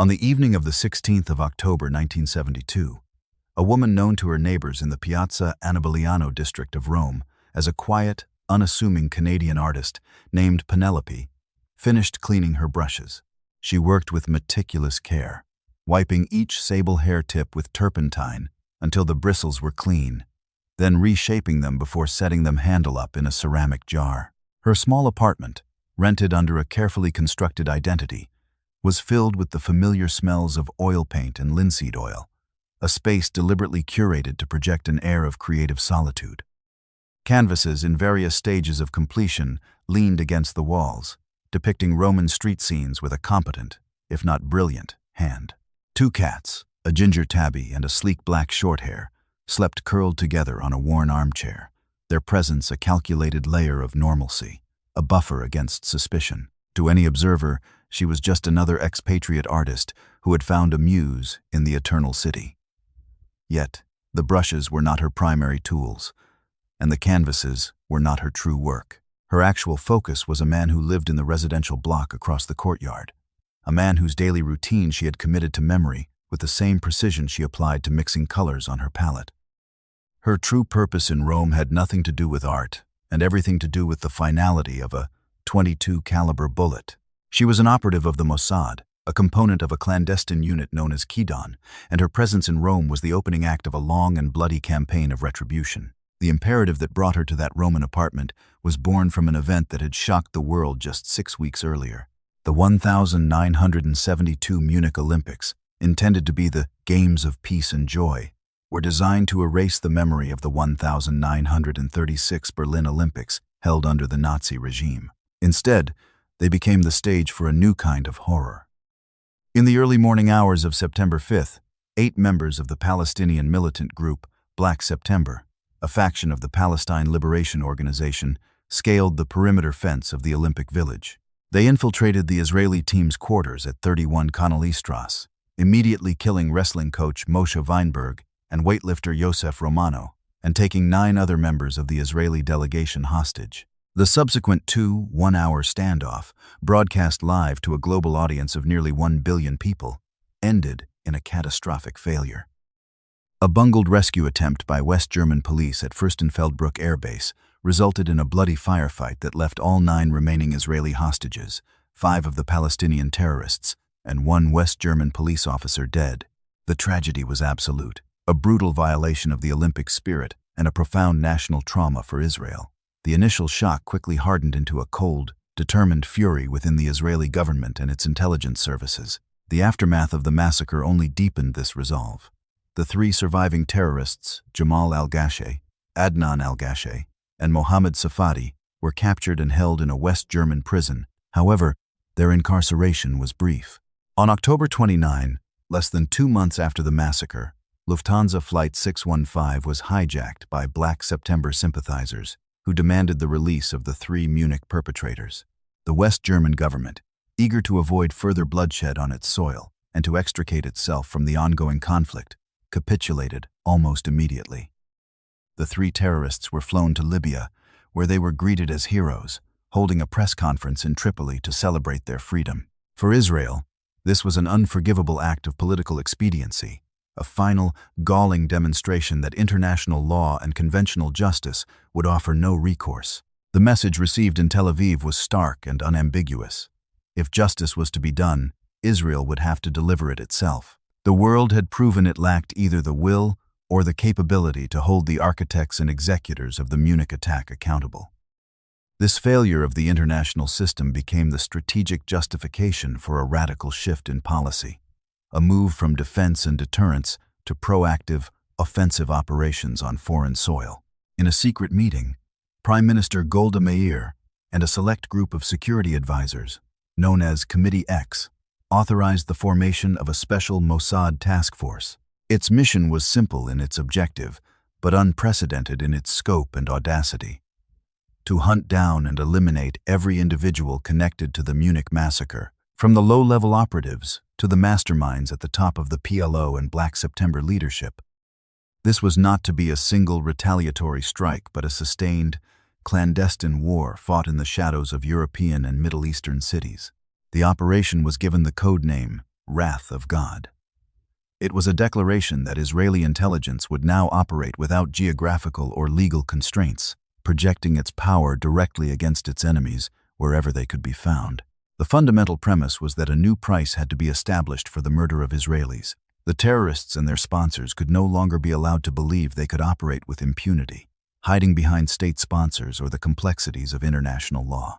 On the evening of the 16th of October 1972, a woman known to her neighbors in the Piazza Annibaliano district of Rome as a quiet, unassuming Canadian artist named Penelope finished cleaning her brushes. She worked with meticulous care, wiping each sable hair tip with turpentine until the bristles were clean, then reshaping them before setting them handle up in a ceramic jar. Her small apartment, rented under a carefully constructed identity, was filled with the familiar smells of oil paint and linseed oil, a space deliberately curated to project an air of creative solitude. Canvases in various stages of completion leaned against the walls, depicting Roman street scenes with a competent, if not brilliant, hand. Two cats, a ginger tabby and a sleek black shorthair, slept curled together on a worn armchair, their presence a calculated layer of normalcy, a buffer against suspicion. To any observer, she was just another expatriate artist who had found a muse in the eternal city. Yet, the brushes were not her primary tools, and the canvases were not her true work. Her actual focus was a man who lived in the residential block across the courtyard, a man whose daily routine she had committed to memory with the same precision she applied to mixing colors on her palette. Her true purpose in Rome had nothing to do with art and everything to do with the finality of a .22 caliber bullet. She was an operative of the Mossad, a component of a clandestine unit known as Kidon, and her presence in Rome was the opening act of a long and bloody campaign of retribution. The imperative that brought her to that Roman apartment was born from an event that had shocked the world just 6 weeks earlier. The 1972 Munich Olympics, intended to be the Games of Peace and Joy, were designed to erase the memory of the 1936 Berlin Olympics held under the Nazi regime. Instead, they became the stage for a new kind of horror. In the early morning hours of September 5th, 8 members of the Palestinian militant group Black September, a faction of the Palestine Liberation Organization, scaled the perimeter fence of the Olympic Village. They infiltrated the Israeli team's quarters at 31 Connollystrasse, immediately killing wrestling coach Moshe Weinberg and weightlifter Yosef Romano, and taking 9 other members of the Israeli delegation hostage. The subsequent 2 one-hour standoff, broadcast live to a global audience of nearly 1 billion people, ended in a catastrophic failure. A bungled rescue attempt by West German police at Fürstenfeldbruck Air Base resulted in a bloody firefight that left all 9 remaining Israeli hostages, 5 of the Palestinian terrorists, and 1 West German police officer dead. The tragedy was absolute, a brutal violation of the Olympic spirit and a profound national trauma for Israel. The initial shock quickly hardened into a cold, determined fury within the Israeli government and its intelligence services. The aftermath of the massacre only deepened this resolve. The 3 surviving terrorists, Jamal al-Gashey, Adnan al-Gashey, and Mohammed Safadi, were captured and held in a West German prison. However, their incarceration was brief. On October 29, less than 2 months after the massacre, Lufthansa Flight 615 was hijacked by Black September sympathizers who demanded the release of the 3 Munich perpetrators. The West German government, eager to avoid further bloodshed on its soil and to extricate itself from the ongoing conflict, capitulated almost immediately. The 3 terrorists were flown to Libya, where they were greeted as heroes, holding a press conference in Tripoli to celebrate their freedom. For Israel, this was an unforgivable act of political expediency, a final, galling demonstration that international law and conventional justice would offer no recourse. The message received in Tel Aviv was stark and unambiguous. If justice was to be done, Israel would have to deliver it itself. The world had proven it lacked either the will or the capability to hold the architects and executors of the Munich attack accountable. This failure of the international system became the strategic justification for a radical shift in policy, a move from defense and deterrence to proactive, offensive operations on foreign soil. In a secret meeting, Prime Minister Golda Meir and a select group of security advisors, known as Committee X, authorized the formation of a special Mossad task force. Its mission was simple in its objective, but unprecedented in its scope and audacity: to hunt down and eliminate every individual connected to the Munich massacre, from the low-level operatives to the masterminds at the top of the PLO and Black September leadership. This was not to be a single retaliatory strike, but a sustained, clandestine war fought in the shadows of European and Middle Eastern cities. The operation was given the code name Wrath of God. It was a declaration that Israeli intelligence would now operate without geographical or legal constraints, projecting its power directly against its enemies wherever they could be found. The fundamental premise was that a new price had to be established for the murder of Israelis. The terrorists and their sponsors could no longer be allowed to believe they could operate with impunity, hiding behind state sponsors or the complexities of international law.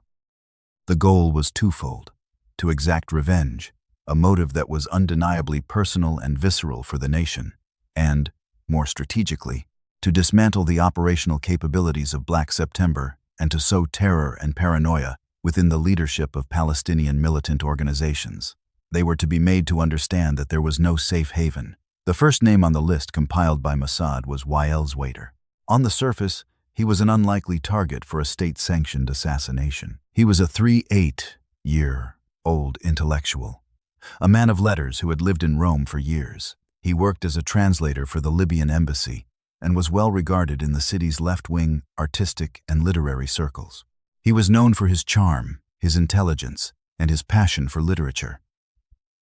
The goal was twofold: to exact revenge, a motive that was undeniably personal and visceral for the nation, and, more strategically, to dismantle the operational capabilities of Black September and to sow terror and paranoia within the leadership of Palestinian militant organizations. They were to be made to understand that there was no safe haven. The first name on the list compiled by Mossad was Wael Zweiter. On the surface, he was an unlikely target for a state-sanctioned assassination. He was a 38-year-old intellectual, a man of letters who had lived in Rome for years. He worked as a translator for the Libyan embassy and was well regarded in the city's left-wing, artistic, and literary circles. He was known for his charm, his intelligence, and his passion for literature.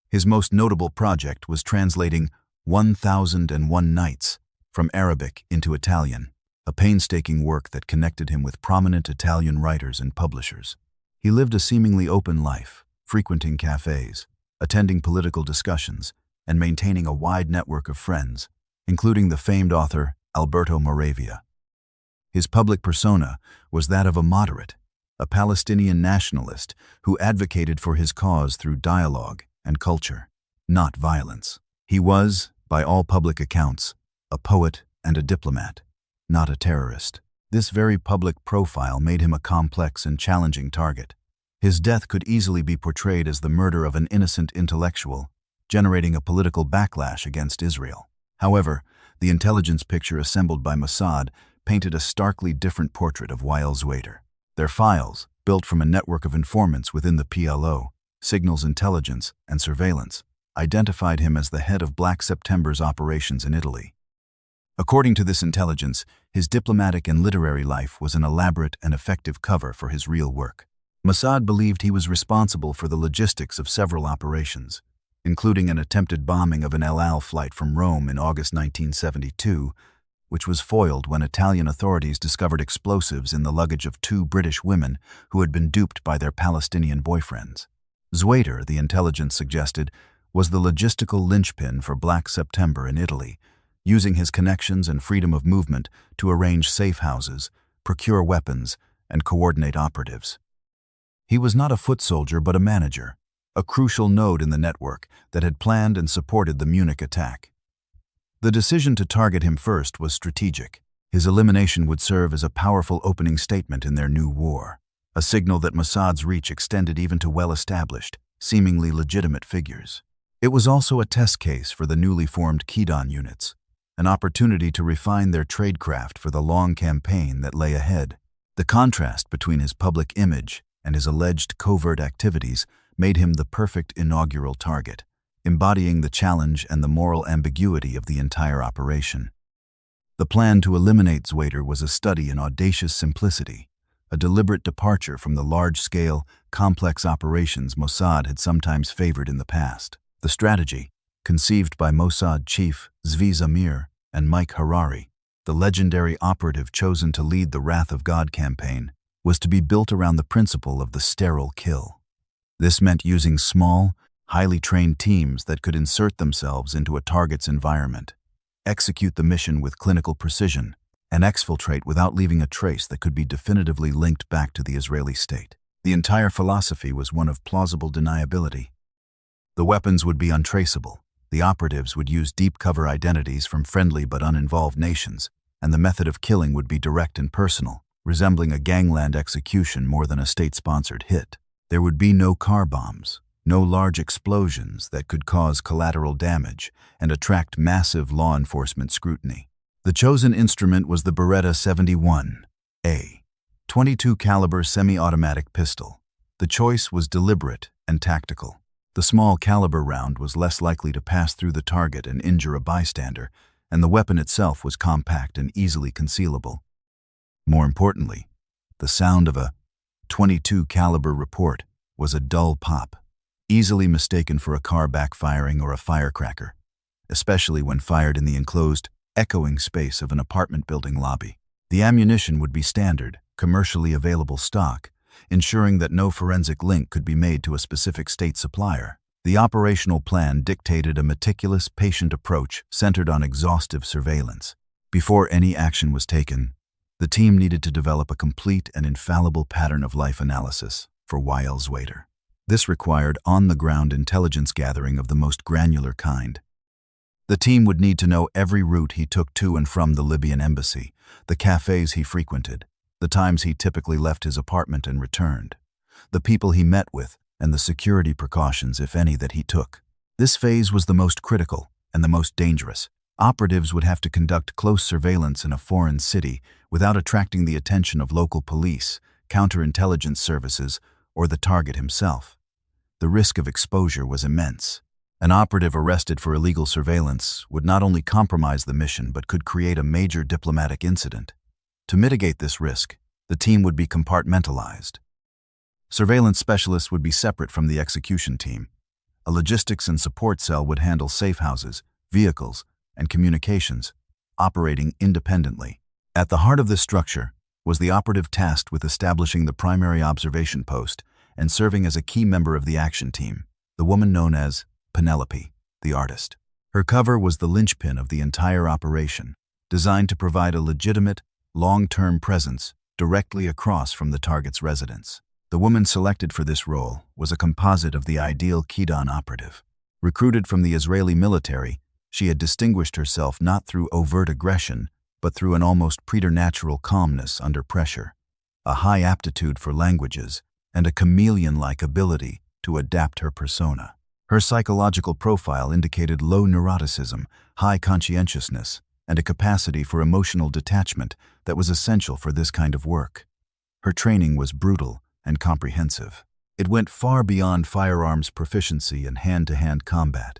His most notable project was translating 1001 Nights from Arabic into Italian, a painstaking work that connected him with prominent Italian writers and publishers. He lived a seemingly open life, frequenting cafes, attending political discussions, and maintaining a wide network of friends, including the famed author Alberto Moravia. His public persona was that of a moderate, a Palestinian nationalist who advocated for his cause through dialogue and culture, not violence. He was, by all public accounts, a poet and a diplomat, not a terrorist. This very public profile made him a complex and challenging target. His death could easily be portrayed as the murder of an innocent intellectual, generating a political backlash against Israel. However, the intelligence picture assembled by Mossad painted a starkly different portrait of Wael Zweiter. Their files, built from a network of informants within the PLO, signals intelligence, and surveillance, identified him as the head of Black September's operations in Italy. According to this intelligence, his diplomatic and literary life was an elaborate and effective cover for his real work. Mossad believed he was responsible for the logistics of several operations, including an attempted bombing of an El Al flight from Rome in August 1972, which was foiled when Italian authorities discovered explosives in the luggage of 2 British women who had been duped by their Palestinian boyfriends. Zweiter, the intelligence suggested, was the logistical linchpin for Black September in Italy, using his connections and freedom of movement to arrange safe houses, procure weapons, and coordinate operatives. He was not a foot soldier but a manager, a crucial node in the network that had planned and supported the Munich attack. The decision to target him first was strategic. His elimination would serve as a powerful opening statement in their new war, a signal that Mossad's reach extended even to well-established, seemingly legitimate figures. It was also a test case for the newly formed Kidon units, an opportunity to refine their tradecraft for the long campaign that lay ahead. The contrast between his public image and his alleged covert activities made him the perfect inaugural target, embodying the challenge and the moral ambiguity of the entire operation. The plan to eliminate Zweiter was a study in audacious simplicity, a deliberate departure from the large-scale, complex operations Mossad had sometimes favored in the past. The strategy, conceived by Mossad chief Zvi Zamir and Mike Harari, the legendary operative chosen to lead the Wrath of God campaign, was to be built around the principle of the sterile kill. This meant using small, highly trained teams that could insert themselves into a target's environment, execute the mission with clinical precision, and exfiltrate without leaving a trace that could be definitively linked back to the Israeli state. The entire philosophy was one of plausible deniability. The weapons would be untraceable, the operatives would use deep cover identities from friendly but uninvolved nations, and the method of killing would be direct and personal, resembling a gangland execution more than a state-sponsored hit. There would be no car bombs, no large explosions that could cause collateral damage and attract massive law enforcement scrutiny. The chosen instrument was the Beretta 71A, .22 caliber semi-automatic pistol. The choice was deliberate and tactical. The small caliber round was less likely to pass through the target and injure a bystander, and the weapon itself was compact and easily concealable. More importantly, the sound of a .22 caliber report was a dull pop, easily mistaken for a car backfiring or a firecracker, especially when fired in the enclosed, echoing space of an apartment building lobby. The ammunition would be standard, commercially available stock, ensuring that no forensic link could be made to a specific state supplier. The operational plan dictated a meticulous, patient approach centered on exhaustive surveillance. Before any action was taken, the team needed to develop a complete and infallible pattern of life analysis for Wiles Waiter. This required on-the-ground intelligence gathering of the most granular kind. The team would need to know every route he took to and from the Libyan embassy, the cafes he frequented, the times he typically left his apartment and returned, the people he met with, and the security precautions, if any, that he took. This phase was the most critical and the most dangerous. Operatives would have to conduct close surveillance in a foreign city without attracting the attention of local police, counterintelligence services, or the target himself. The risk of exposure was immense. An operative arrested for illegal surveillance would not only compromise the mission but could create a major diplomatic incident. To mitigate this risk, the team would be compartmentalized. Surveillance specialists would be separate from the execution team. A logistics and support cell would handle safe houses, vehicles, and communications, operating independently. At the heart of this structure was the operative tasked with establishing the primary observation post and serving as a key member of the action team, the woman known as Penelope, the artist. Her cover was the linchpin of the entire operation, designed to provide a legitimate, long-term presence directly across from the target's residence. The woman selected for this role was a composite of the ideal Kidon operative. Recruited from the Israeli military, she had distinguished herself not through overt aggression, but through an almost preternatural calmness under pressure, a high aptitude for languages, and a chameleon-like ability to adapt her persona. Her psychological profile indicated low neuroticism, high conscientiousness, and a capacity for emotional detachment that was essential for this kind of work. Her training was brutal and comprehensive. It went far beyond firearms proficiency and hand-to-hand combat.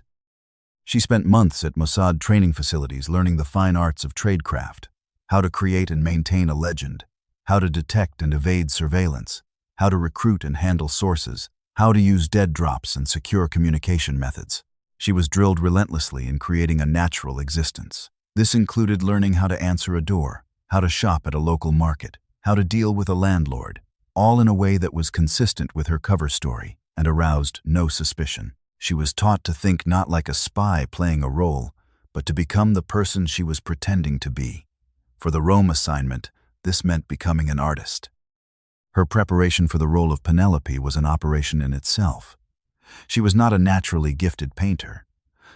She spent months at Mossad training facilities learning the fine arts of tradecraft, how to create and maintain a legend, how to detect and evade surveillance, how to recruit and handle sources, how to use dead drops and secure communication methods. She was drilled relentlessly in creating a natural existence. This included learning how to answer a door, how to shop at a local market, how to deal with a landlord, all in a way that was consistent with her cover story and aroused no suspicion. She was taught to think not like a spy playing a role, but to become the person she was pretending to be. For the Rome assignment, this meant becoming an artist. Her preparation for the role of Penelope was an operation in itself. She was not a naturally gifted painter,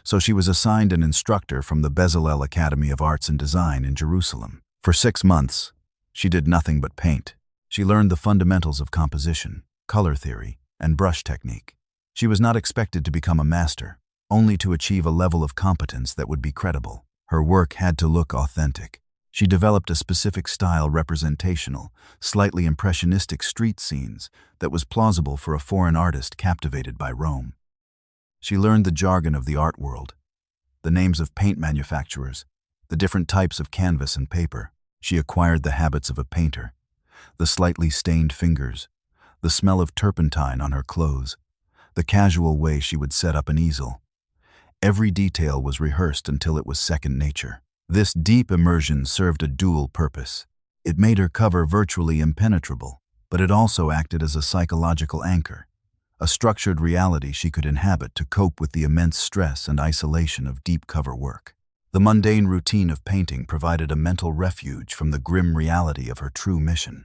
so she was assigned an instructor from the Bezalel Academy of Arts and Design in Jerusalem. For 6 months, she did nothing but paint. She learned the fundamentals of composition, color theory, and brush technique. She was not expected to become a master, only to achieve a level of competence that would be credible. Her work had to look authentic. She developed a specific style representational, slightly impressionistic street scenes that was plausible for a foreign artist captivated by Rome. She learned the jargon of the art world, the names of paint manufacturers, the different types of canvas and paper. She acquired the habits of a painter, the slightly stained fingers, the smell of turpentine on her clothes, the casual way she would set up an easel. Every detail was rehearsed until it was second nature. This deep immersion served a dual purpose. It made her cover virtually impenetrable, but it also acted as a psychological anchor, a structured reality she could inhabit to cope with the immense stress and isolation of deep cover work. The mundane routine of painting provided a mental refuge from the grim reality of her true mission.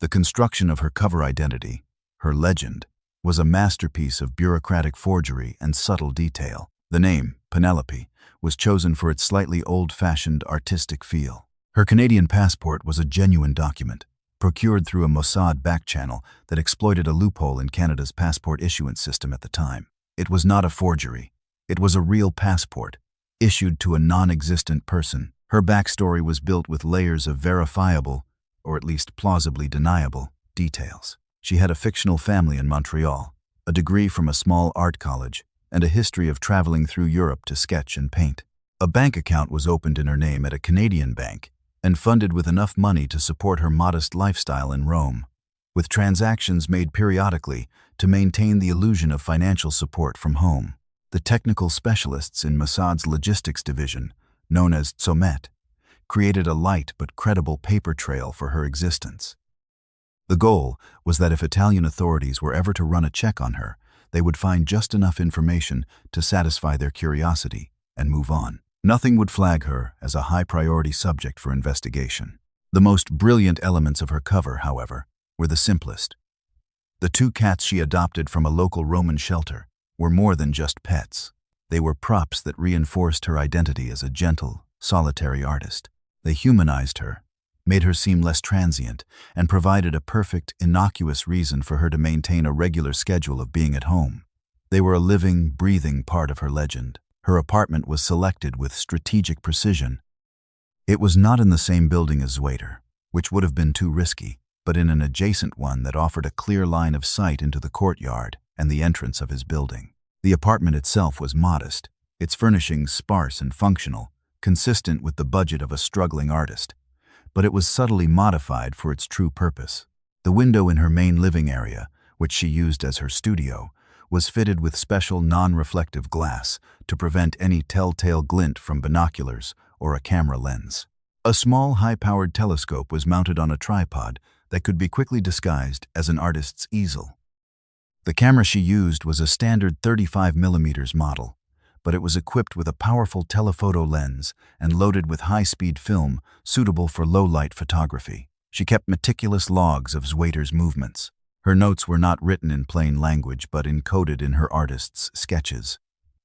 The construction of her cover identity, her legend, was a masterpiece of bureaucratic forgery and subtle detail. The name, Penelope, was chosen for its slightly old-fashioned artistic feel. Her Canadian passport was a genuine document, procured through a Mossad back channel that exploited a loophole in Canada's passport issuance system at the time. It was not a forgery. It was a real passport, issued to a non-existent person. Her backstory was built with layers of verifiable, or at least plausibly deniable, details. She had a fictional family in Montreal, a degree from a small art college, and a history of traveling through Europe to sketch and paint. A bank account was opened in her name at a Canadian bank and funded with enough money to support her modest lifestyle in Rome. with transactions made periodically to maintain the illusion of financial support from home. The technical specialists in Mossad's logistics division, known as Covert, created a light but credible paper trail for her existence. The goal was that if Italian authorities were ever to run a check on her, they would find just enough information to satisfy their curiosity and move on. Nothing would flag her as a high-priority subject for investigation. The most brilliant elements of her cover, however, were the simplest. The 2 cats she adopted from a local Roman shelter were more than just pets. They were props that reinforced her identity as a gentle, solitary artist. They humanized her, made her seem less transient, and provided a perfect, innocuous reason for her to maintain a regular schedule of being at home. They were a living, breathing part of her legend. Her apartment was selected with strategic precision. It was not in the same building as Zweiter, which would have been too risky, but in an adjacent one that offered a clear line of sight into the courtyard and the entrance of his building. The apartment itself was modest, its furnishings sparse and functional, consistent with the budget of a struggling artist, but it was subtly modified for its true purpose. The window in her main living area, which she used as her studio, was fitted with special non-reflective glass to prevent any telltale glint from binoculars or a camera lens. A small, high-powered telescope was mounted on a tripod that could be quickly disguised as an artist's easel. The camera she used was a standard 35mm model, but it was equipped with a powerful telephoto lens and loaded with high-speed film suitable for low-light photography. She kept meticulous logs of Zweiter's movements. Her notes were not written in plain language but encoded in her artist's sketches.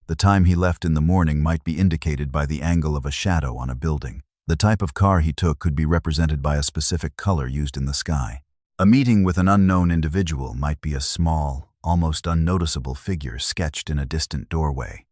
The time he left in the morning might be indicated by the angle of a shadow on a building. The type of car he took could be represented by a specific color used in the sky. A meeting with an unknown individual might be a small, almost unnoticeable figure sketched in a distant doorway.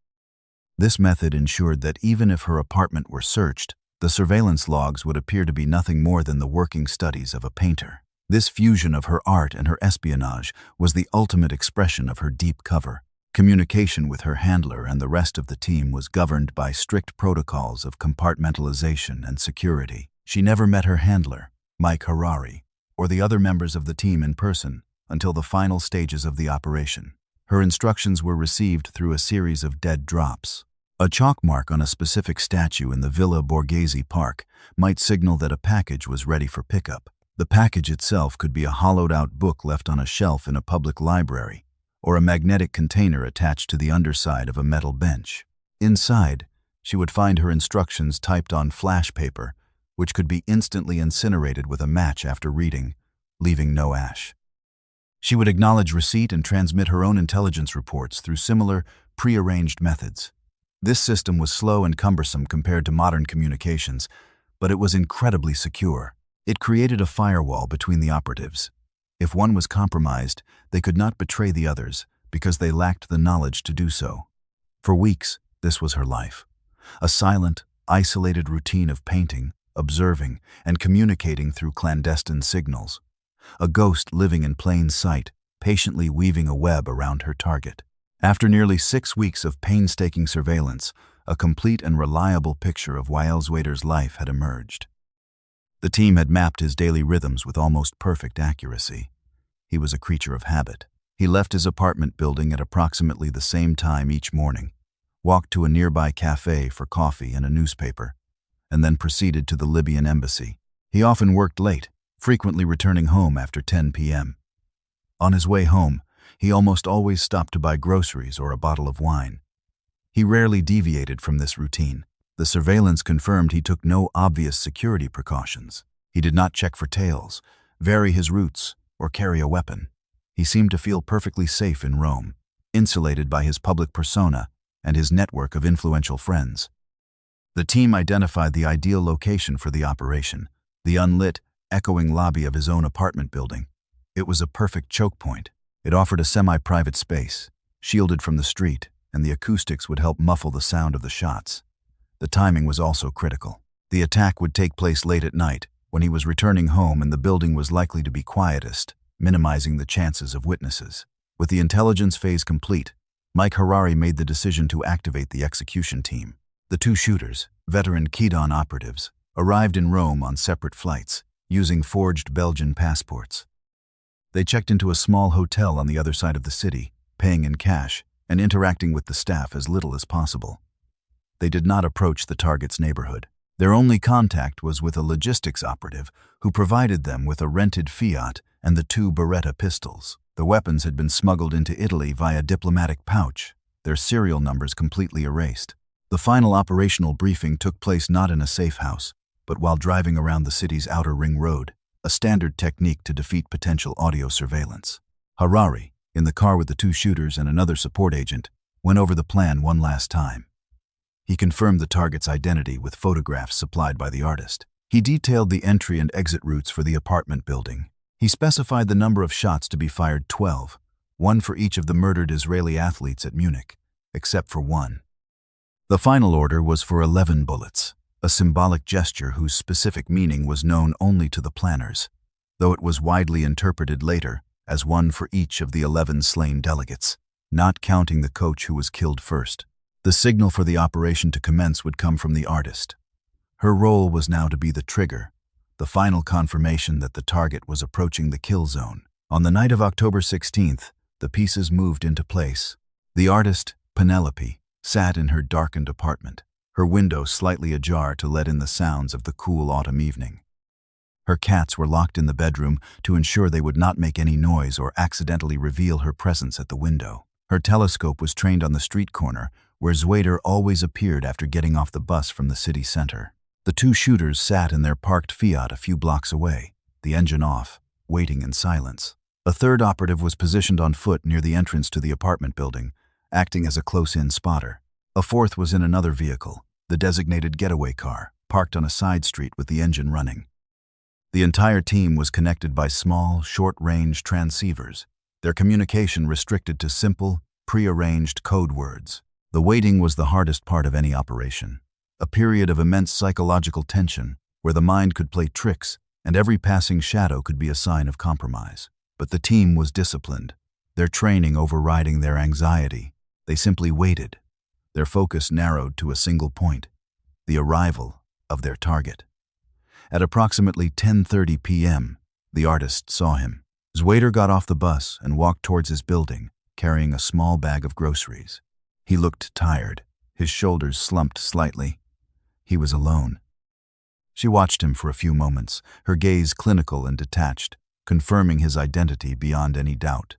This method ensured that even if her apartment were searched, the surveillance logs would appear to be nothing more than the working studies of a painter. This fusion of her art and her espionage was the ultimate expression of her deep cover. Communication with her handler and the rest of the team was governed by strict protocols of compartmentalization and security. She never met her handler, Mike Harari, or the other members of the team in person until the final stages of the operation. Her instructions were received through a series of dead drops. A chalk mark on a specific statue in the Villa Borghese Park might signal that a package was ready for pickup. The package itself could be a hollowed-out book left on a shelf in a public library, or a magnetic container attached to the underside of a metal bench. Inside, she would find her instructions typed on flash paper, which could be instantly incinerated with a match after reading, leaving no ash. She would acknowledge receipt and transmit her own intelligence reports through similar, prearranged methods. This system was slow and cumbersome compared to modern communications, but it was incredibly secure. It created a firewall between the operatives. If one was compromised, they could not betray the others because they lacked the knowledge to do so. For weeks, this was her life. A silent, isolated routine of painting, observing, and communicating through clandestine signals. A ghost living in plain sight, patiently weaving a web around her target. After nearly 6 weeks of painstaking surveillance, a complete and reliable picture of Wael Zweiter's life had emerged. The team had mapped his daily rhythms with almost perfect accuracy. He was a creature of habit. He left his apartment building at approximately the same time each morning, walked to a nearby cafe for coffee and a newspaper, and then proceeded to the Libyan embassy. He often worked late, frequently returning home after 10 p.m. On his way home, he almost always stopped to buy groceries or a bottle of wine. He rarely deviated from this routine. The surveillance confirmed he took no obvious security precautions. He did not check for tails, vary his routes, or carry a weapon. He seemed to feel perfectly safe in Rome, insulated by his public persona and his network of influential friends. The team identified the ideal location for the operation, the unlit, echoing lobby of his own apartment building. It was a perfect choke point. It offered a semi-private space, shielded from the street, and the acoustics would help muffle the sound of the shots. The timing was also critical. The attack would take place late at night, when he was returning home and the building was likely to be quietest, minimizing the chances of witnesses. With the intelligence phase complete, Mike Harari made the decision to activate the execution team. The 2 shooters, veteran Kidon operatives, arrived in Rome on separate flights, using forged Belgian passports. They checked into a small hotel on the other side of the city, paying in cash and interacting with the staff as little as possible. They did not approach the target's neighborhood. Their only contact was with a logistics operative who provided them with a rented Fiat and the 2 Beretta pistols. The weapons had been smuggled into Italy via diplomatic pouch, their serial numbers completely erased. The final operational briefing took place not in a safe house, but while driving around the city's outer ring road, a standard technique to defeat potential audio surveillance. Harari, in the car with the 2 shooters and another support agent, went over the plan one last time. He confirmed the target's identity with photographs supplied by the artist. He detailed the entry and exit routes for the apartment building. He specified the number of shots to be fired: 12, one for each of the murdered Israeli athletes at Munich, except for one. The final order was for 11 bullets, a symbolic gesture whose specific meaning was known only to the planners, though it was widely interpreted later as one for each of the 11 slain delegates, not counting the coach who was killed first. The signal for the operation to commence would come from the artist. Her role was now to be the trigger, the final confirmation that the target was approaching the kill zone. On the night of October 16th, the pieces moved into place. The artist, Penelope, sat in her darkened apartment, her window slightly ajar to let in the sounds of the cool autumn evening. Her cats were locked in the bedroom to ensure they would not make any noise or accidentally reveal her presence at the window. Her telescope was trained on the street corner, where Zweiter always appeared after getting off the bus from the city center. The 2 shooters sat in their parked Fiat a few blocks away, the engine off, waiting in silence. A third operative was positioned on foot near the entrance to the apartment building, acting as a close-in spotter. A fourth was in another vehicle, the designated getaway car, parked on a side street with the engine running. The entire team was connected by small, short-range transceivers, their communication restricted to simple, pre-arranged code words. The waiting was the hardest part of any operation, a period of immense psychological tension where the mind could play tricks and every passing shadow could be a sign of compromise. But the team was disciplined, their training overriding their anxiety. They simply waited, their focus narrowed to a single point: the arrival of their target. At approximately 10:30 p.m., the artist saw him. Zweiter got off the bus and walked towards his building, carrying a small bag of groceries. He looked tired, his shoulders slumped slightly. He was alone. She watched him for a few moments, her gaze clinical and detached, confirming his identity beyond any doubt.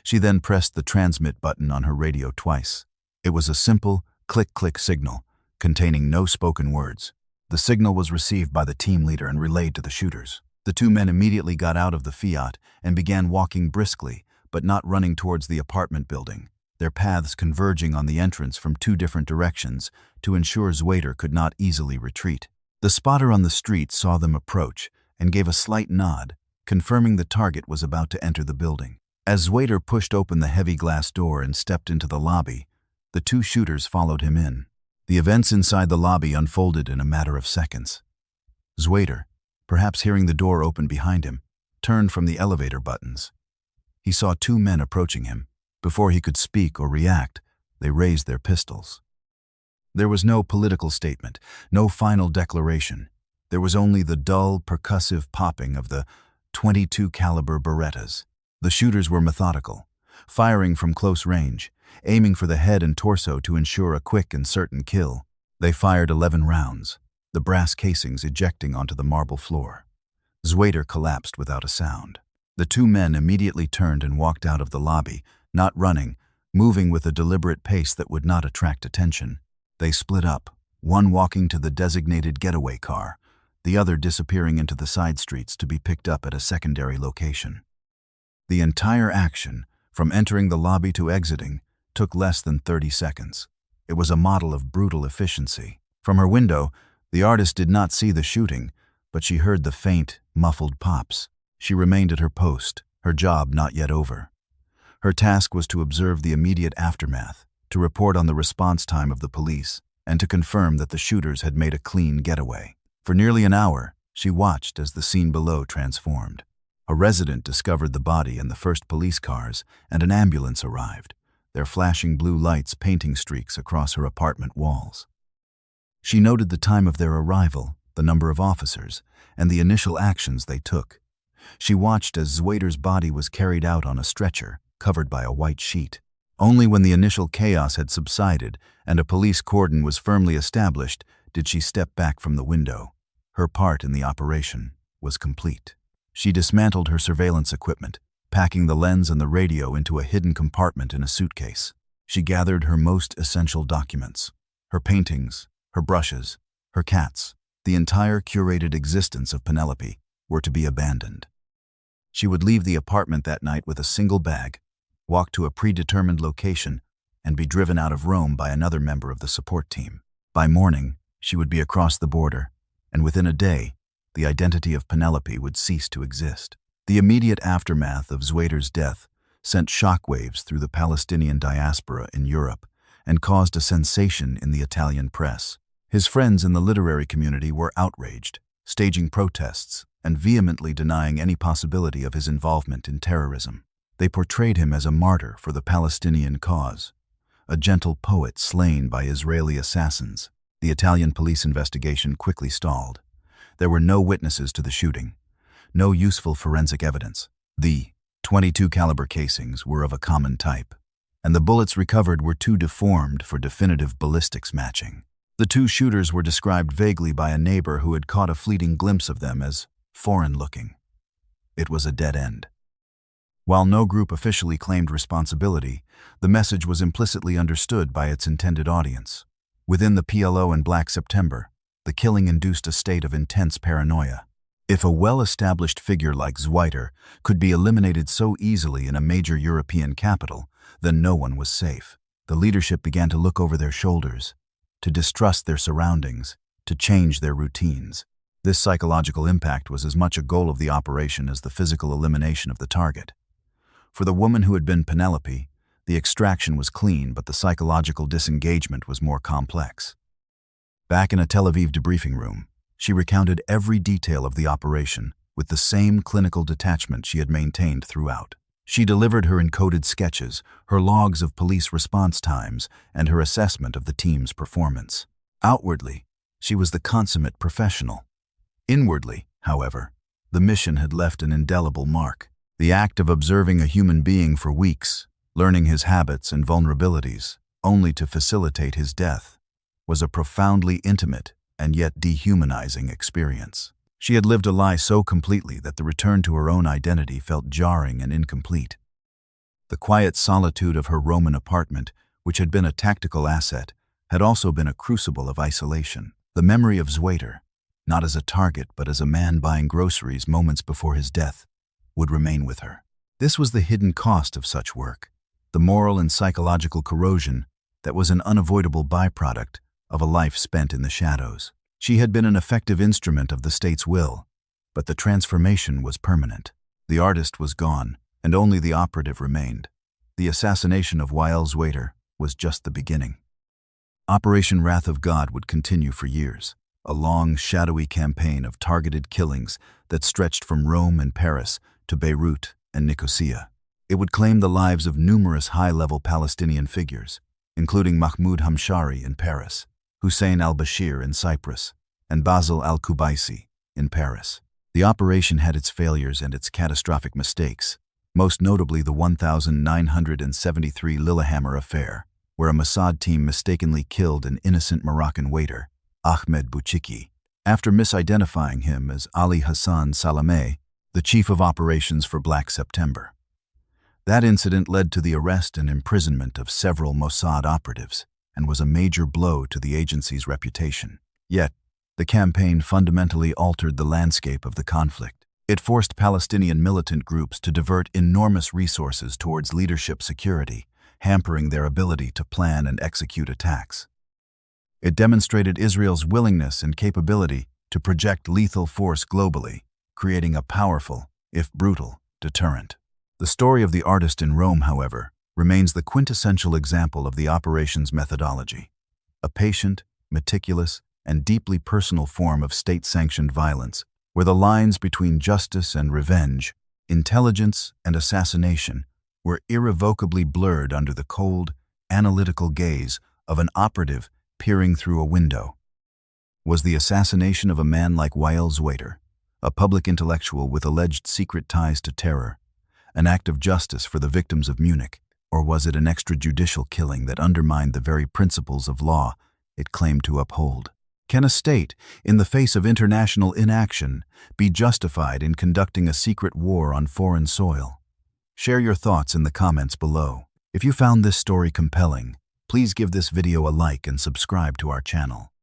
She then pressed the transmit button on her radio twice. It was a simple, click-click signal, containing no spoken words. The signal was received by the team leader and relayed to the shooters. The 2 men immediately got out of the Fiat and began walking briskly, but not running towards the apartment building, their paths converging on the entrance from 2 different directions to ensure Zweiter could not easily retreat. The spotter on the street saw them approach and gave a slight nod, confirming the target was about to enter the building. As Zweiter pushed open the heavy glass door and stepped into the lobby, the 2 shooters followed him in. The events inside the lobby unfolded in a matter of seconds. Zweiter, perhaps hearing the door open behind him, turned from the elevator buttons. He saw 2 men approaching him. Before he could speak or react, they raised their pistols. There was no political statement, no final declaration. There was only the dull, percussive popping of the .22 caliber Berettas. The shooters were methodical, firing from close range, aiming for the head and torso to ensure a quick and certain kill. They fired 11 rounds, the brass casings ejecting onto the marble floor. Zweiter collapsed without a sound. The 2 men immediately turned and walked out of the lobby, not running, moving with a deliberate pace that would not attract attention. They split up, one walking to the designated getaway car, the other disappearing into the side streets to be picked up at a secondary location. The entire action, from entering the lobby to exiting, took less than 30 seconds. It was a model of brutal efficiency. From her window, the artist did not see the shooting, but she heard the faint, muffled pops. She remained at her post, her job not yet over. Her task was to observe the immediate aftermath, to report on the response time of the police, and to confirm that the shooters had made a clean getaway. For nearly an hour, she watched as the scene below transformed. A resident discovered the body in the first police cars, and an ambulance arrived, their flashing blue lights painting streaks across her apartment walls. She noted the time of their arrival, the number of officers, and the initial actions they took. She watched as Zweiter's body was carried out on a stretcher, covered by a white sheet. Only when the initial chaos had subsided and a police cordon was firmly established did she step back from the window. Her part in the operation was complete. She dismantled her surveillance equipment, packing the lens and the radio into a hidden compartment in a suitcase. She gathered her most essential documents: her paintings, her brushes, her cats. The entire curated existence of Penelope were to be abandoned. She would leave the apartment that night with a single bag, walk to a predetermined location, and be driven out of Rome by another member of the support team. By morning, she would be across the border, and within a day, the identity of Penelope would cease to exist. The immediate aftermath of Zweiter's death sent shockwaves through the Palestinian diaspora in Europe and caused a sensation in the Italian press. His friends in the literary community were outraged, staging protests and vehemently denying any possibility of his involvement in terrorism. They portrayed him as a martyr for the Palestinian cause, a gentle poet slain by Israeli assassins. The Italian police investigation quickly stalled. There were no witnesses to the shooting, no useful forensic evidence. The .22 caliber casings were of a common type, and the bullets recovered were too deformed for definitive ballistics matching. The two shooters were described vaguely by a neighbor who had caught a fleeting glimpse of them as foreign-looking. It was a dead end. While no group officially claimed responsibility, the message was implicitly understood by its intended audience. Within the PLO and Black September, the killing induced a state of intense paranoia. If a well-established figure like Zweiter could be eliminated so easily in a major European capital, then no one was safe. The leadership began to look over their shoulders, to distrust their surroundings, to change their routines. This psychological impact was as much a goal of the operation as the physical elimination of the target. For the woman who had been Penelope, the extraction was clean, but the psychological disengagement was more complex. Back in a Tel Aviv debriefing room, she recounted every detail of the operation with the same clinical detachment she had maintained throughout. She delivered her encoded sketches, her logs of police response times, and her assessment of the team's performance. Outwardly, she was the consummate professional. Inwardly, however, the mission had left an indelible mark. The act of observing a human being for weeks, learning his habits and vulnerabilities, only to facilitate his death, was a profoundly intimate and yet dehumanizing experience. She had lived a lie so completely that the return to her own identity felt jarring and incomplete. The quiet solitude of her Roman apartment, which had been a tactical asset, had also been a crucible of isolation. The memory of Zweiter, not as a target but as a man buying groceries moments before his death, would remain with her. This was the hidden cost of such work, the moral and psychological corrosion that was an unavoidable byproduct of a life spent in the shadows. She had been an effective instrument of the state's will, but the transformation was permanent. The artist was gone, and only the operative remained. The assassination of Wael Zweiter was just the beginning. Operation Wrath of God would continue for years, a long, shadowy campaign of targeted killings that stretched from Rome and Paris to Beirut and Nicosia. It would claim the lives of numerous high-level Palestinian figures, including Mahmoud Hamshari in Paris, Hussein al-Bashir in Cyprus, and Basil al-Kubaisi in Paris. The operation had its failures and its catastrophic mistakes, most notably the 1973 Lillehammer affair, where a Mossad team mistakenly killed an innocent Moroccan waiter, Ahmed Bouchiki, after misidentifying him as Ali Hassan Salameh, the chief of operations for Black September. That incident led to the arrest and imprisonment of several Mossad operatives and was a major blow to the agency's reputation. Yet, the campaign fundamentally altered the landscape of the conflict. It forced Palestinian militant groups to divert enormous resources towards leadership security, hampering their ability to plan and execute attacks. It demonstrated Israel's willingness and capability to project lethal force globally, creating a powerful, if brutal, deterrent. The story of the artist in Rome, however, remains the quintessential example of the operation's methodology, a patient, meticulous, and deeply personal form of state-sanctioned violence, where the lines between justice and revenge, intelligence and assassination, were irrevocably blurred under the cold, analytical gaze of an operative peering through a window. Was the assassination of a man like Wael Zweiter, A public intellectual with alleged secret ties to terror? An act of justice for the victims of Munich? Or was it an extrajudicial killing that undermined the very principles of law it claimed to uphold? Can a state, in the face of international inaction, be justified in conducting a secret war on foreign soil? Share your thoughts in the comments below. If you found this story compelling, please give this video a like and subscribe to our channel.